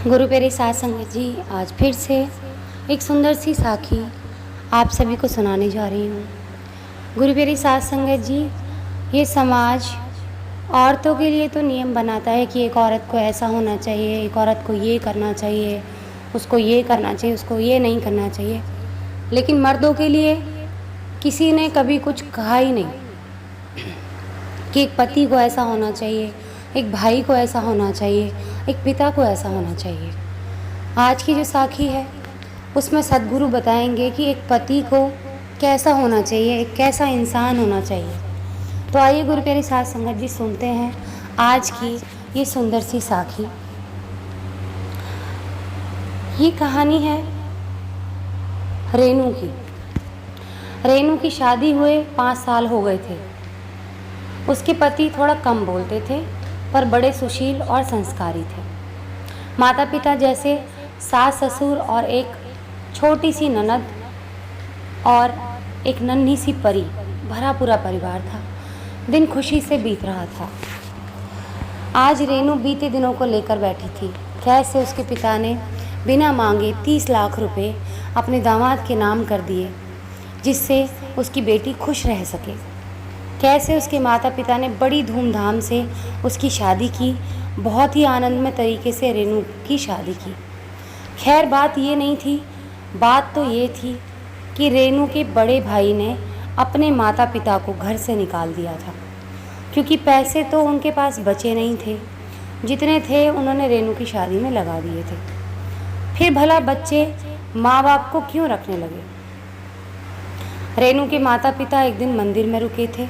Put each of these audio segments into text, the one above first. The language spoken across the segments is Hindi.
गुरु प्यारे साथ संगत जी, आज फिर से एक सुंदर सी साखी आप सभी को सुनाने जा रही हूँ। गुरु प्यारे साथ संगत जी, ये समाज औरतों के लिए तो नियम बनाता है कि एक औरत को ऐसा होना चाहिए, एक औरत को ये करना चाहिए, उसको ये करना चाहिए, उसको ये नहीं करना चाहिए। लेकिन मर्दों के लिए किसी ने कभी कुछ कहा ही नहीं कि एक पति को ऐसा होना चाहिए, एक भाई को ऐसा होना चाहिए, एक पिता को ऐसा होना चाहिए। आज की जो साखी है उसमें सद्गुरु बताएंगे कि एक पति को कैसा होना चाहिए, एक कैसा इंसान होना चाहिए। तो आइए गुरु प्यारी साथ संगत जी, सुनते हैं आज की ये सुंदर सी साखी। ये कहानी है रेनू की। रेनू की शादी हुए 5 साल हो गए थे। उसके पति थोड़ा कम बोलते थे पर बड़े सुशील और संस्कारी थे। माता पिता जैसे सास ससुर और एक छोटी सी ननद और एक नन्ही सी परी, भरा पूरा परिवार था। दिन खुशी से बीत रहा था। आज रेनू बीते दिनों को लेकर बैठी थी। कैसे उसके पिता ने बिना मांगे 30 लाख रुपए अपने दामाद के नाम कर दिए जिससे उसकी बेटी खुश रह सके। कैसे उसके माता पिता ने बड़ी धूमधाम से उसकी शादी की, बहुत ही आनंदमय तरीके से रेनू की शादी की। खैर बात ये नहीं थी, बात तो ये थी कि रेनू के बड़े भाई ने अपने माता पिता को घर से निकाल दिया था, क्योंकि पैसे तो उनके पास बचे नहीं थे। जितने थे उन्होंने रेनू की शादी में लगा दिए थे। फिर भला बच्चे माँ बाप को क्यों रखने लगे। रेनू के माता पिता एक दिन मंदिर में रुके थे।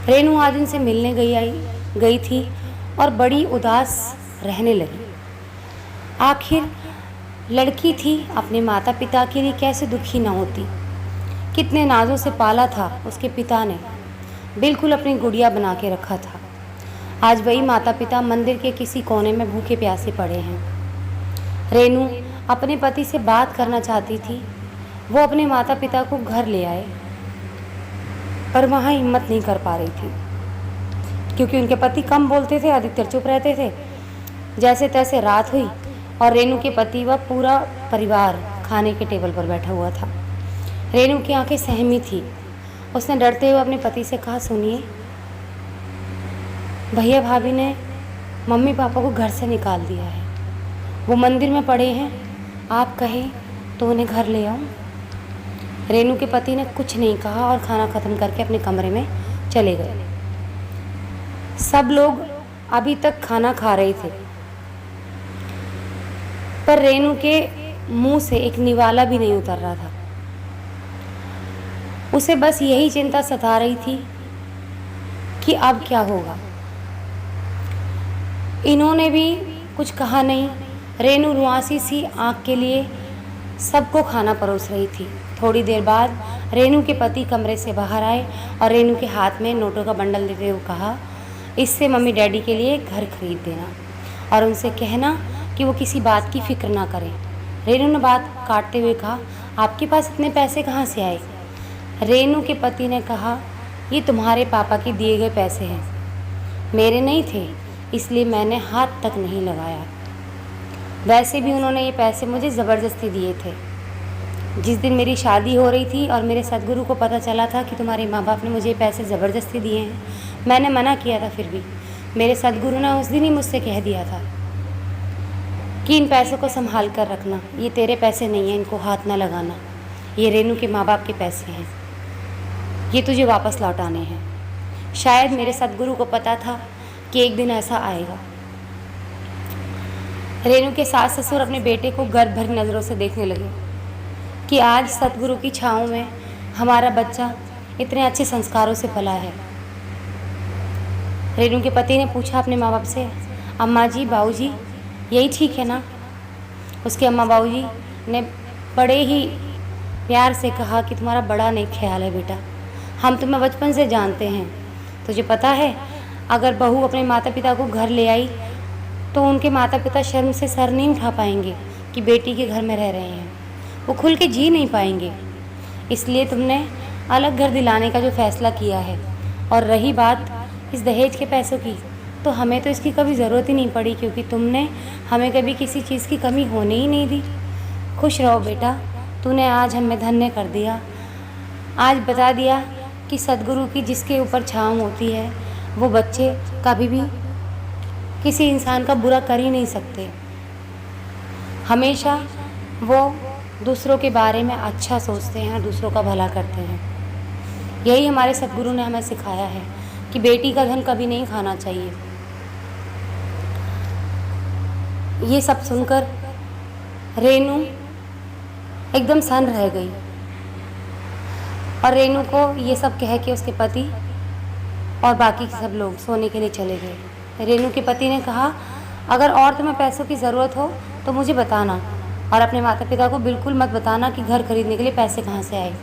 रेनू आज उनसे मिलने गई थी और बड़ी उदास रहने लगी। आखिर लड़की थी, अपने माता पिता के लिए कैसे दुखी ना होती। कितने नाजों से पाला था उसके पिता ने, बिल्कुल अपनी गुड़िया बना के रखा था। आज वही माता पिता मंदिर के किसी कोने में भूखे प्यासे पड़े हैं। रेनू अपने पति से बात करना चाहती थी। वो अपने माता पिता को घर ले आए पर वहाँ हिम्मत नहीं कर पा रही थी, क्योंकि उनके पति कम बोलते थे, अधिकतर चुप रहते थे। जैसे तैसे रात हुई और रेनू के पति व पूरा परिवार खाने के टेबल पर बैठा हुआ था। रेनू की आंखें सहमी थी। उसने डरते हुए अपने पति से कहा, सुनिए, भैया भाभी ने मम्मी पापा को घर से निकाल दिया है। वो मंदिर में पड़े हैं, आप कहें तो उन्हें घर ले आऊं। रेनू के पति ने कुछ नहीं कहा और खाना ख़त्म करके अपने कमरे में चले गए। सब लोग अभी तक खाना खा रहे थे पर रेनू के मुंह से एक निवाला भी नहीं उतर रहा था। उसे बस यही चिंता सता रही थी कि अब क्या होगा। इन्होंने भी कुछ कहा नहीं। रेनू रुआसी सी आँख के लिए सबको खाना परोस रही थी। थोड़ी देर बाद रेनू के पति कमरे से बाहर आए और रेनू के हाथ में नोटों का बंडल देते हुए कहा, इससे मम्मी डैडी के लिए घर खरीद देना और उनसे कहना कि वो किसी बात की फिक्र ना करें। रेनू ने बात काटते हुए कहा, आपके पास इतने पैसे कहाँ से आए। रेनू के पति ने कहा, ये तुम्हारे पापा के दिए गए पैसे हैं, मेरे नहीं थे, इसलिए मैंने हाथ तक नहीं लगाया। वैसे भी उन्होंने ये पैसे मुझे ज़बरदस्ती दिए थे। जिस दिन मेरी शादी हो रही थी और मेरे सद्गुरु को पता चला था कि तुम्हारे माँ बाप ने मुझे पैसे ज़बरदस्ती दिए हैं, मैंने मना किया था। फिर भी मेरे सद्गुरु ने उस दिन ही मुझसे कह दिया था कि इन पैसों को संभाल कर रखना, ये तेरे पैसे नहीं हैं, इनको हाथ ना लगाना, ये रेनू के माँ बाप के पैसे हैं, ये तुझे वापस लौटाने हैं। शायद मेरे सद्गुरु को पता था कि एक दिन ऐसा आएगा। रेनू के सास ससुर अपने बेटे को गर्व भरी नज़रों से देखने लगे कि आज सतगुरु की छाँव में हमारा बच्चा इतने अच्छे संस्कारों से पला है। रेनू के पति ने पूछा अपने माँ बाप से, अम्मा जी, बाबू जी, यही ठीक है ना। उसके अम्मा बाबू जी ने बड़े ही प्यार से कहा कि तुम्हारा बड़ा नेक ख्याल है बेटा, हम तुम्हें बचपन से जानते हैं। तुझे पता है अगर बहू अपने माता पिता को घर ले आई तो उनके माता पिता शर्म से सर नहीं उठा पाएंगे कि बेटी के घर में रह रहे हैं, वो खुल के जी नहीं पाएंगे। इसलिए तुमने अलग घर दिलाने का जो फैसला किया है। और रही बात इस दहेज के पैसों की, तो हमें तो इसकी कभी ज़रूरत ही नहीं पड़ी, क्योंकि तुमने हमें कभी किसी चीज़ की कमी होने ही नहीं दी। खुश रहो बेटा, तूने आज हमें धन्य कर दिया। आज बता दिया कि सद्गुरु की जिसके ऊपर छाँव होती है वो बच्चे कभी भी किसी इंसान का बुरा कर ही नहीं सकते। हमेशा वो दूसरों के बारे में अच्छा सोचते हैं और दूसरों का भला करते हैं। यही हमारे सद्गुरु ने हमें सिखाया है कि बेटी का धन कभी नहीं खाना चाहिए। ये सब सुनकर रेनू एकदम सन्न रह गई और रेनू को ये सब कह के उसके पति और बाकी सब लोग सोने के लिए चले गए। रेनू के पति ने कहा, अगर और तुम्हें पैसों की ज़रूरत हो तो मुझे बताना, और अपने माता पिता को बिल्कुल मत बताना कि घर खरीदने के लिए पैसे कहाँ से आए।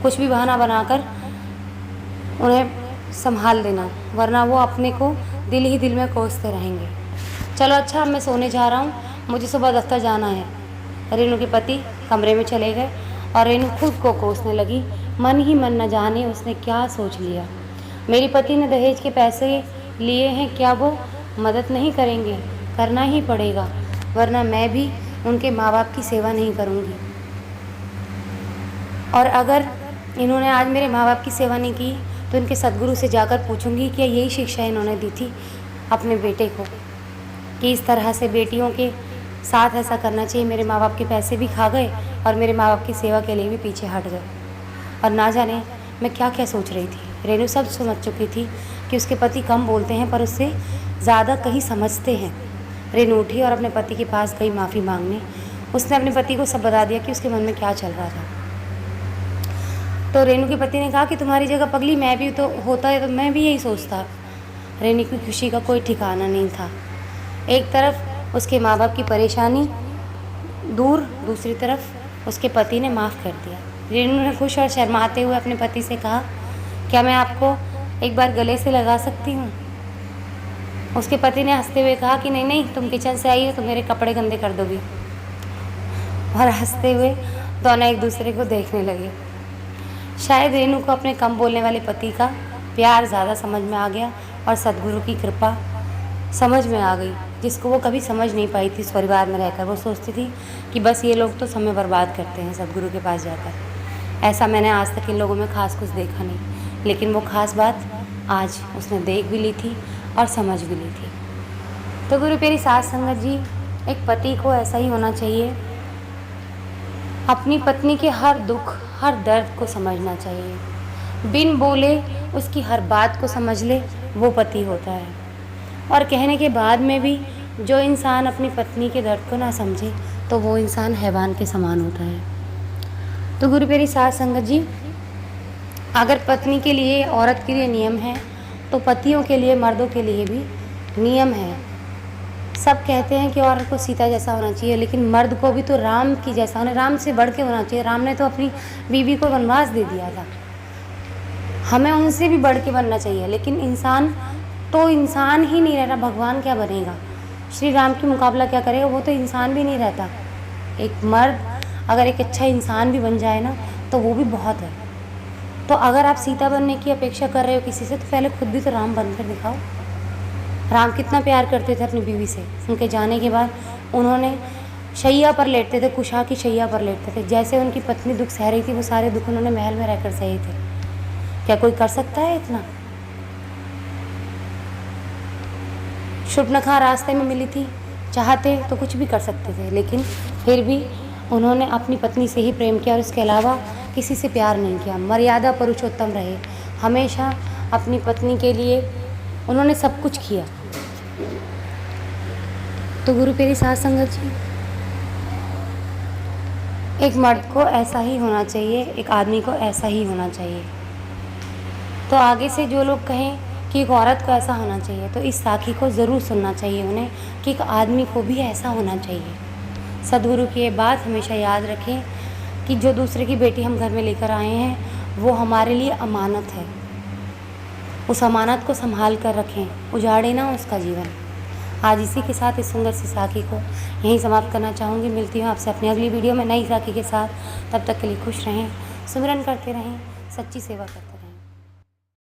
कुछ भी बहाना बनाकर उन्हें संभाल देना, वरना वो अपने को दिल ही दिल में कोसते रहेंगे। चलो अच्छा, अब मैं सोने जा रहा हूँ, मुझे सुबह दफ्तर जाना है। रेनू के पति कमरे में चले गए और रेनू खुद को कोसने लगी। मन ही मन न जाने उसने क्या सोच लिया। मेरे पति ने दहेज के पैसे लिए हैं, क्या वो मदद नहीं करेंगे? करना ही पड़ेगा, वरना मैं भी उनके माँ बाप की सेवा नहीं करूँगी। और अगर इन्होंने आज मेरे माँ बाप की सेवा नहीं की तो इनके सद्गुरु से जाकर पूछूंगी कि यही शिक्षा इन्होंने दी थी अपने बेटे को, कि इस तरह से बेटियों के साथ ऐसा करना चाहिए। मेरे माँ बाप के पैसे भी खा गए और मेरे माँ बाप की सेवा के लिए भी पीछे हट गए, और ना जाने मैं क्या क्या सोच रही थी। रेनू सब समझ चुकी थी कि उसके पति कम बोलते हैं पर उससे ज़्यादा कहीं समझते हैं। रेनू उठी और अपने पति के पास गई माफ़ी मांगने। उसने अपने पति को सब बता दिया कि उसके मन में क्या चल रहा था। तो रेनू के पति ने कहा कि तुम्हारी जगह पगली मैं भी तो होता है तो मैं भी यही सोचता। रेनू की खुशी का कोई ठिकाना नहीं था। एक तरफ उसके माँ बाप की परेशानी दूर, दूसरी तरफ उसके पति ने माफ़ कर दिया। रेनू ने खुश और शर्माते हुए अपने पति से कहा, क्या मैं आपको एक बार गले से लगा सकती हूँ? उसके पति ने हंसते हुए कहा कि नहीं नहीं, तुम किचन से आई हो तो मेरे कपड़े गंदे कर दोगी। और हंसते हुए दोनों एक दूसरे को देखने लगे। शायद रेनू को अपने कम बोलने वाले पति का प्यार ज़्यादा समझ में आ गया और सद्गुरु की कृपा समझ में आ गई, जिसको वो कभी समझ नहीं पाई थी इस परिवार में रहकर। वो सोचती थी कि बस ये लोग तो समय बर्बाद करते हैं सद्गुरु के पास जाकर। ऐसा मैंने आज तक इन लोगों में ख़ास कुछ देखा नहीं, लेकिन वो ख़ास बात आज उसने देख भी ली थी और समझ भी ली थी। तो गुरु प्यारी साध संगत जी, एक पति को ऐसा ही होना चाहिए, अपनी पत्नी के हर दुख हर दर्द को समझना चाहिए। बिन बोले उसकी हर बात को समझ ले, वो पति होता है। और कहने के बाद में भी जो इंसान अपनी पत्नी के दर्द को ना समझे तो वो इंसान हैवान के समान होता है। तो गुरु प्यारी साध संगत जी, अगर पत्नी के लिए, औरत के लिए नियम है तो पतियों के लिए, मर्दों के लिए भी नियम है। सब कहते हैं कि औरत को सीता जैसा होना चाहिए, लेकिन मर्द को भी तो राम की जैसा होना, राम से बढ़ के होना चाहिए। राम ने तो अपनी बीवी को वनवास दे दिया था, हमें उनसे भी बढ़ के बनना चाहिए। लेकिन इंसान तो इंसान ही नहीं रहता, भगवान क्या बनेगा? श्री राम की मुकाबला क्या करेगा? वो तो इंसान भी नहीं रहता। एक मर्द अगर एक अच्छा इंसान भी बन जाए ना तो वो भी बहुत है। तो अगर आप सीता बनने की अपेक्षा कर रहे हो किसी से, तो पहले खुद भी तो राम बनकर दिखाओ। राम कितना प्यार करते थे अपनी बीवी से। उनके जाने के बाद उन्होंने शैया पर लेटते थे, कुशा की शैया पर लेटते थे। जैसे उनकी पत्नी दुख सह रही थी, वो सारे दुख उन्होंने महल में रहकर सहे थे। क्या कोई कर सकता है इतना? शूर्पणखा रास्ते में मिली थी, चाहते तो कुछ भी कर सकते थे, लेकिन फिर भी उन्होंने अपनी पत्नी से ही प्रेम किया और इसके अलावा किसी से प्यार नहीं किया। मर्यादा पुरुषोत्तम रहे, हमेशा अपनी पत्नी के लिए उन्होंने सब कुछ किया। तो गुरु प्यारी साध संगत जी, एक मर्द को ऐसा ही होना चाहिए, एक आदमी को ऐसा ही होना चाहिए। तो आगे से जो लोग कहें कि एक औरत को ऐसा होना चाहिए, तो इस साखी को ज़रूर सुनना चाहिए उन्हें कि एक आदमी को भी ऐसा होना चाहिए। सद्गुरु की ये बात हमेशा याद रखें कि जो दूसरे की बेटी हम घर में लेकर आए हैं वो हमारे लिए अमानत है। उस अमानत को संभाल कर रखें, उजाड़े ना उसका जीवन। आज इसी के साथ इस सुंदर सी साखी को यहीं समाप्त करना चाहूँगी। मिलती हूँ आपसे अपनी अगली वीडियो में नई साखी के साथ। तब तक के लिए खुश रहें, सिमरन करते रहें, सच्ची सेवा करते रहें।